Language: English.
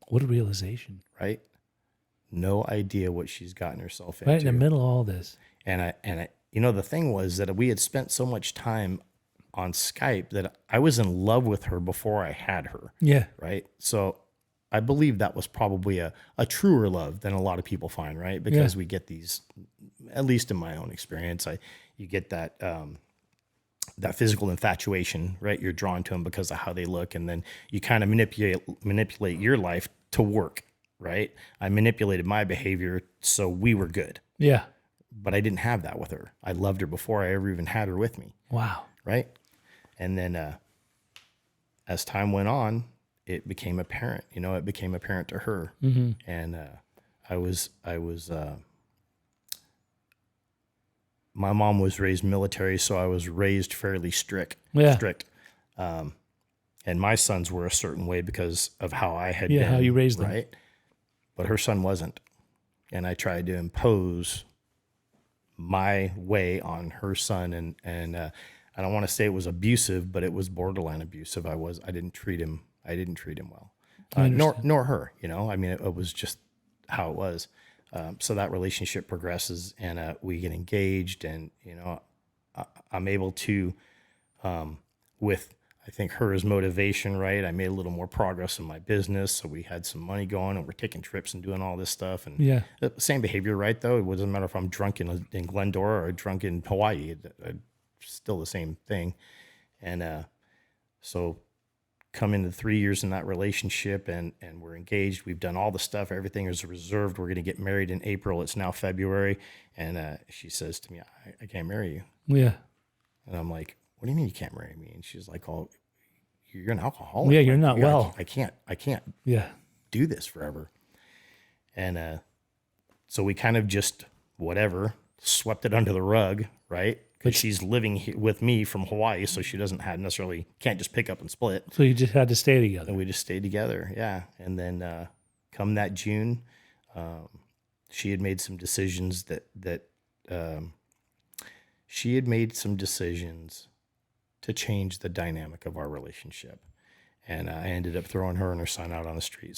What a realization. right? No idea what she's gotten herself Right in the into. middle of all this. And I, the thing was that we had spent so much time on Skype that I was in love with her before I had her. Yeah. Right. So I believe that was probably a truer love than a lot of people find, right? Because we get these, at least in my own experience, you get that, that physical infatuation, right? You're drawn to them because of how they look. And then you kind of manipulate your life to work, right? I manipulated my behavior so we were good, Yeah. but I didn't have that with her. I loved her before I ever even had her with me, Wow. right? And then as time went on, it became apparent. It became apparent to her, and I was. My mom was raised military, so I was raised fairly strict. Yeah. Strict, and my sons were a certain way because of how I had Yeah, been, how you raised them. right? But her son wasn't, and I tried to impose my way on her son, and I don't want to say it was abusive, but it was borderline abusive. I didn't treat him well, nor her. I mean, it was just how it was. So that relationship progresses, and we get engaged, and I'm able to, with I think her as motivation, right? I made a little more progress in my business, so we had some money going, and we're taking trips and doing all this stuff, and Yeah. the same behavior, right? Though it doesn't matter if I'm drunk in Glendora or drunk in Hawaii, still the same thing, and so come into 3 years in that relationship, and we're engaged. We've done all the stuff. Everything is reserved. We're going to get married in April. It's now February. And she says to me, I can't marry you. Yeah. And I'm like, what do you mean you can't marry me? And she's like, oh, you're an alcoholic. Yeah, you're Like, not well. I can't Yeah. do this forever. And so we kind of just, whatever, swept it under the rug, right? Because she's living with me from Hawaii, so she can't just pick up and split. So you just had to stay together. And we just stayed together, yeah. And then come that June, she had made some decisions to change the dynamic of our relationship. And I ended up throwing her and her son out on the street.